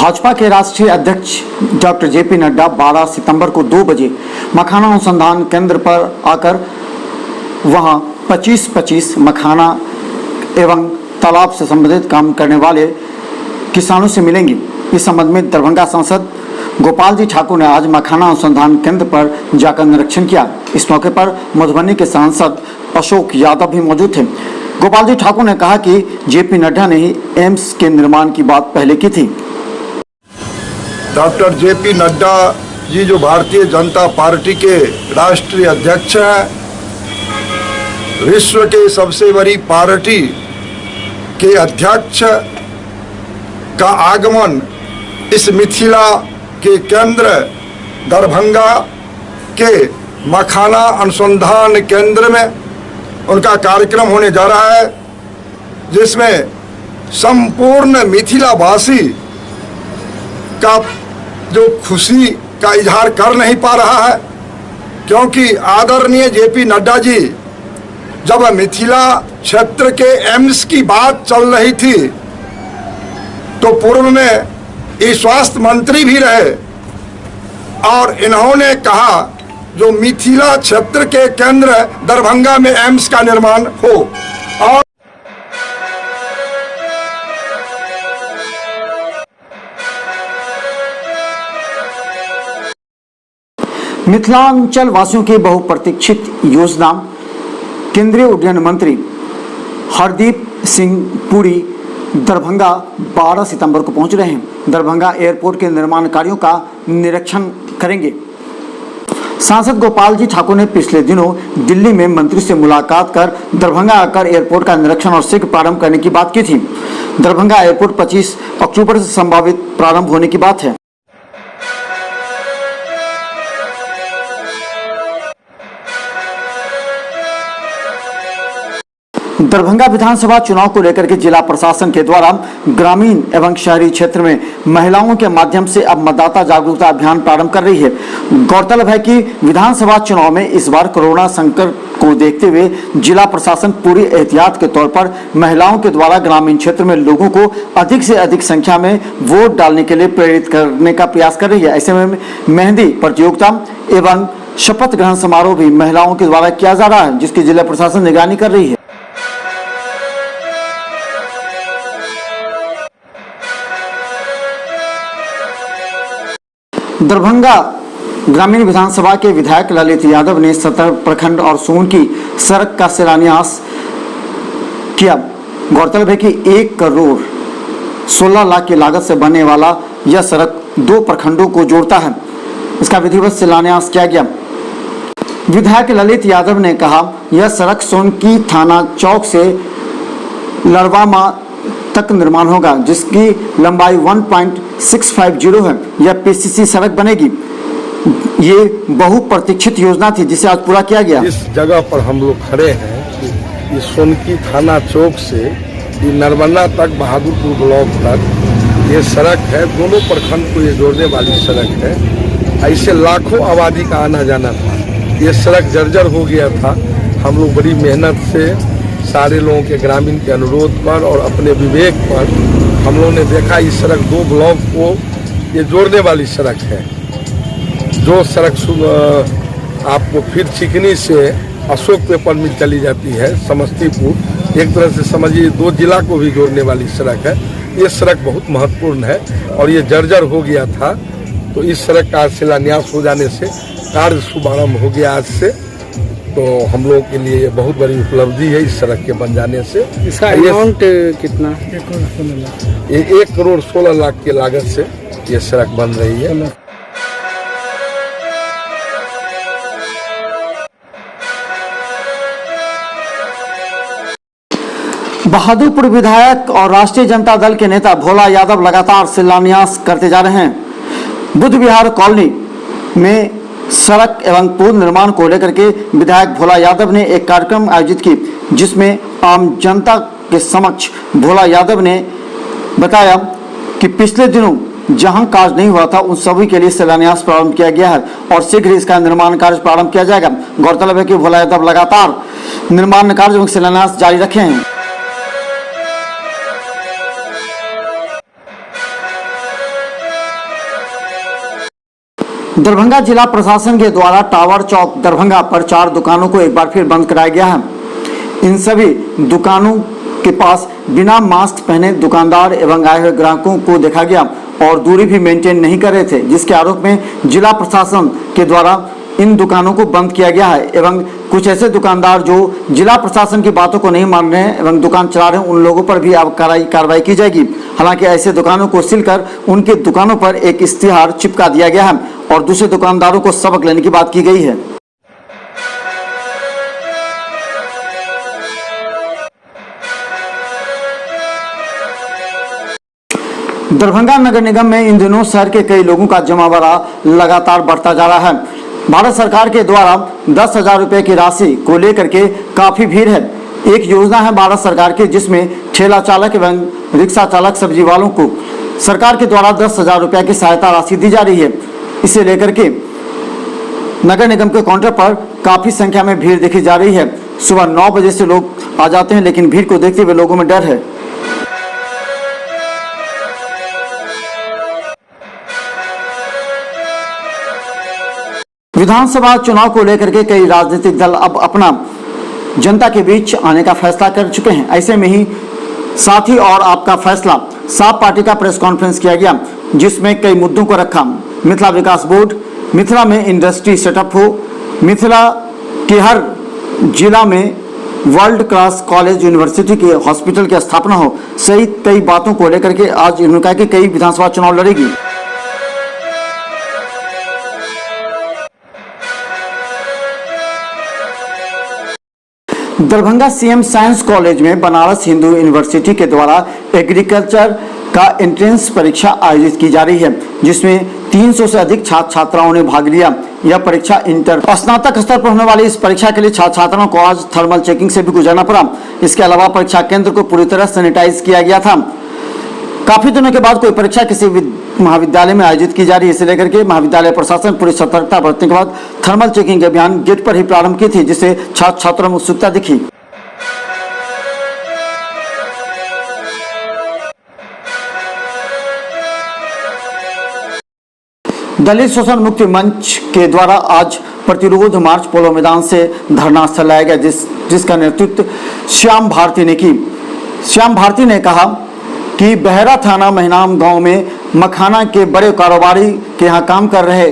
भाजपा के राष्ट्रीय अध्यक्ष डॉक्टर जेपी नड्डा 12 सितंबर को 2 बजे मखाना अनुसंधान केंद्र पर आकर वहां 25-25 मखाना एवं तालाब से संबंधित काम करने वाले किसानों से मिलेंगे। इस संबंध में दरभंगा सांसद गोपाल जी ठाकुर ने आज मखाना अनुसंधान केंद्र पर जाकर निरीक्षण किया। इस मौके पर मधुबनी के सांसद अशोक यादव भी मौजूद थे। गोपाल जी ठाकुर ने कहा कि जेपी नड्डा ने ही एम्स के निर्माण की बात पहले की थी। डॉक्टर जेपी नड्डा जी जो भारतीय जनता पार्टी के राष्ट्रीय अध्यक्ष हैं, विश्व के सबसे बड़ी पार्टी के अध्यक्ष का आगमन इस मिथिला के केंद्र दरभंगा के मखाना अनुसंधान केंद्र में उनका कार्यक्रम होने जा रहा है, जिसमें संपूर्ण मिथिलावासी का जो खुशी का इजहार कर नहीं पा रहा है, क्योंकि आदरणीय जेपी नड्डा जी जब मिथिला क्षेत्र के एम्स की बात चल रही थी तो पूर्व में ये स्वास्थ्य मंत्री भी रहे और इन्होंने कहा जो मिथिला क्षेत्र के केंद्र दरभंगा में एम्स का निर्माण हो। और मिथिलांचल वासियों की बहुप्रतीक्षित योजना केंद्रीय उड्डयन मंत्री हरदीप सिंह पुरी दरभंगा 12 सितंबर को पहुंच रहे हैं। दरभंगा एयरपोर्ट के निर्माण कार्यों का निरीक्षण करेंगे। सांसद गोपाल जी ठाकुर ने पिछले दिनों दिल्ली में मंत्री से मुलाकात कर दरभंगा आकर एयरपोर्ट का निरीक्षण और शीघ्र प्रारंभ करने की बात की थी। दरभंगा एयरपोर्ट 25 अक्टूबर से संभावित प्रारंभ होने की बात है। दरभंगा विधानसभा चुनाव को लेकर के जिला प्रशासन के द्वारा ग्रामीण एवं शहरी क्षेत्र में महिलाओं के माध्यम से अब मतदाता जागरूकता अभियान प्रारंभ कर रही है। गौरतलब है कि विधानसभा चुनाव में इस बार कोरोना संकट को देखते हुए जिला प्रशासन पूरी एहतियात के तौर पर महिलाओं के द्वारा ग्रामीण क्षेत्र में लोगों को अधिक से अधिक संख्या में वोट डालने के लिए प्रेरित करने का प्रयास कर रही है। ऐसे में मेहंदी प्रतियोगिता एवं शपथ ग्रहण समारोह भी महिलाओं के द्वारा किया जा रहा है, जिसकी जिला प्रशासन निगरानी कर रही है। दरभंगा ग्रामीण विधानसभा के विधायक ललित यादव ने सतर प्रखंड और सोन की सड़क का शिलान्यास किया। गौरतलब है कि 1 करोड़ 16 लाख की लागत से बनने वाला यह सड़क 2 प्रखंडों को जोड़ता है। इसका विधिवत शिलान्यास किया गया। विधायक ललित यादव ने कहा, यह सड़क सोनकी थाना चौक से लड़वामा तक निर्माण होगा, जिसकी लंबाई 1.650 है। यह पीसीसी सड़क बनेगी। ये बहुप्रतीक्षित योजना थी जिसे आज पूरा किया गया। इस जगह पर हम लोग खड़े हैं, ये सोनकी थाना चौक से ये नरमन्ना तक बहादुरपुर ब्लॉक तक ये सड़क है। दोनों प्रखंड को ये जोड़ने वाली सड़क है। ऐसे लाखों आबादी का आना जाना था। ये सड़क जर्जर हो गया था। हम लोग बड़ी मेहनत से सारे लोगों के ग्रामीण के अनुरोध पर और अपने विवेक पर हम लोगों ने देखा इस सड़क 2 ब्लॉक को ये जोड़ने वाली सड़क है। जो सड़क आपको फिर चिकनी से अशोक पेपर मिल चली जाती है समस्तीपुर, एक तरह से समझिए 2 जिला को भी जोड़ने वाली सड़क है। ये सड़क बहुत महत्वपूर्ण है और ये जर्जर हो गया था, तो इस सड़क का शिलान्यास हो जाने से कार्य शुभारंभ हो गया आज से। तो हम लोग के लिए बहुत बड़ी उपलब्धि है इस सड़क के बन जाने से। इसका अमाउंट कितना? 1 करोड़ 16 लाख की लागत से ये सड़क बन रही है। बहादुरपुर विधायक और राष्ट्रीय जनता दल के नेता भोला यादव लगातार शिलान्यास करते जा रहे हैं। बुद्ध विहार कॉलोनी में सड़क एवं पुल निर्माण को लेकर के विधायक भोला यादव ने एक कार्यक्रम आयोजित की, जिसमें आम जनता के समक्ष भोला यादव ने बताया कि पिछले दिनों जहां कार्य नहीं हुआ था उन सभी के लिए शिलान्यास प्रारंभ किया गया है और शीघ्र ही इसका निर्माण कार्य प्रारंभ किया जाएगा। गौरतलब है कि भोला यादव लगातार निर्माण कार्य एवं शिलान्यास जारी रखे हैं। दरभंगा जिला प्रशासन के द्वारा टावर चौक दरभंगा पर 4 दुकानों को एक बार फिर बंद कराया गया है। इन सभी दुकानों के पास बिना मास्क पहने दुकानदार एवं आए हुए ग्राहकों को देखा गया और दूरी भी मेंटेन नहीं कर रहे थे, जिसके आरोप में जिला प्रशासन के द्वारा इन दुकानों को बंद किया गया है एवं कुछ ऐसे दुकानदार जो जिला प्रशासन की बातों को नहीं मान रहे हैं एवं दुकान चला रहे हैं, उन लोगों पर भी अब कार्रवाई की जाएगी। हालांकि ऐसे दुकानों को सील कर उनके दुकानों पर एक इश्तिहार चिपका दिया गया है और दूसरे दुकानदारों को सबक लेने की बात की गई है। दरभंगा नगर निगम में इन दिनों शहर के कई लोगों का जमावड़ा लगातार बढ़ता जा रहा है। भारत सरकार के द्वारा 10,000 रुपए की राशि को लेकर के काफी भीड़ है। एक योजना है भारत सरकार की जिसमें ठेला चालक एवं रिक्शा चालक सब्जी वालों को सरकार के द्वारा 10,000 रुपए की सहायता राशि दी जा रही है। इसे लेकर के नगर निगम के काउंटर पर काफी संख्या में भीड़ देखी जा रही है। सुबह 9 बजे से लोग आ जाते हैं, लेकिन भीड़ को देखते हुए लोगों में डर है। विधानसभा चुनाव को लेकर के कई राजनीतिक दल अब अपना जनता के बीच आने का फैसला कर चुके हैं। ऐसे में ही साथी और आपका फैसला साफ पार्टी का प्रेस कॉन्फ्रेंस किया गया, जिसमें कई मुद्दों को रखा। मिथिला विकास बोर्ड, मिथिला में इंडस्ट्री सेटअप हो, मिथिला के हर जिला में वर्ल्ड क्लास कॉलेज यूनिवर्सिटी के हॉस्पिटल की स्थापना हो, सहित कई बातों को लेकर के आज इन्होंने कहा कि कई विधानसभा चुनाव लड़ेगी। दरभंगा सीएम साइंस कॉलेज में बनारस हिंदू यूनिवर्सिटी के द्वारा एग्रीकल्चर का एंट्रेंस परीक्षा आयोजित की जा रही है, जिसमें 300 से अधिक छात्र छात्राओं ने भाग लिया। यह परीक्षा इंटर स्नातक स्तर पर होने वाली इस परीक्षा के लिए छात्र छात्राओं को आज थर्मल चेकिंग से भी गुजरना पड़ा। इसके अलावा परीक्षा केंद्र को पूरी तरह सैनिटाइज किया गया था। काफी दिनों के बाद कोई परीक्षा किसी महाविद्यालय में आयोजित की जा रही है, इसे लेकर के महाविद्यालय प्रशासन पूरी सतर्कता बरतने के बाद थर्मल चेकिंग अभियान गेट पर ही प्रारंभ की थी, जिससे छात्र छात्रों में उत्सुकता दिखी। दलित शोषण मुक्ति मंच के द्वारा आज प्रतिरोध मार्च पोलो मैदान से धरना स्थल लाया गया, जिसका नेतृत्व श्याम भारती ने की। श्याम भारती ने कहा कि बहरा थाना महिनाम गांव में मखाना के बड़े कारोबारी के यहाँ काम कर रहे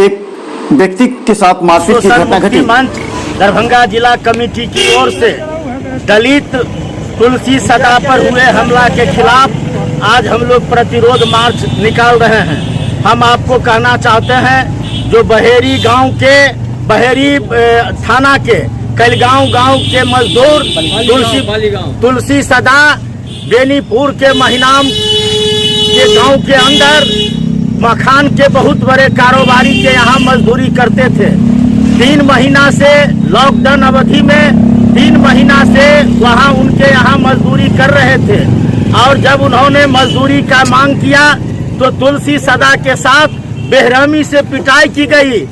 एक व्यक्ति के साथ मारपीट की घटना घटी। मंच दरभंगा जिला कमेटी की ओर से दलित तुलसी सदा पर हुए हमला के खिलाफ आज हम लोग प्रतिरोध मार्च निकाल रहे हैं। हम आपको कहना चाहते हैं, जो बहेरी गांव के बहेरी थाना के कलगांव गांव के मजदूर तुलसी सदा बेनीपुर के महिनाम के गांव के अंदर मखान के बहुत बड़े कारोबारी के यहाँ मजदूरी करते थे। 3 महीना से लॉकडाउन अवधि में 3 महीना से वहाँ उनके यहाँ मजदूरी कर रहे थे और जब उन्होंने मजदूरी का मांग किया तो तुलसी सदा के साथ बेरहमी से पिटाई की गई।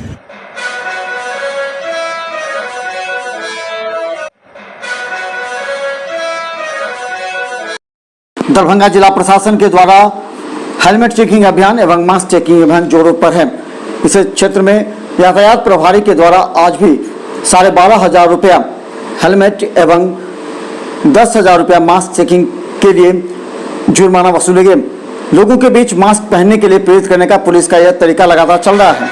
दरभंगा जिला प्रशासन के द्वारा हेलमेट चेकिंग अभियान एवं मास्क चेकिंग अभियान जोरों पर है। इस क्षेत्र में यातायात प्रभारी के द्वारा आज भी 12,500 रुपया हेलमेट एवं 10,000 रुपया मास्क चेकिंग के लिए जुर्माना वसूले गए। लोगों के बीच मास्क पहनने के लिए प्रेरित करने का पुलिस का यह तरीका लगातार चल रहा है।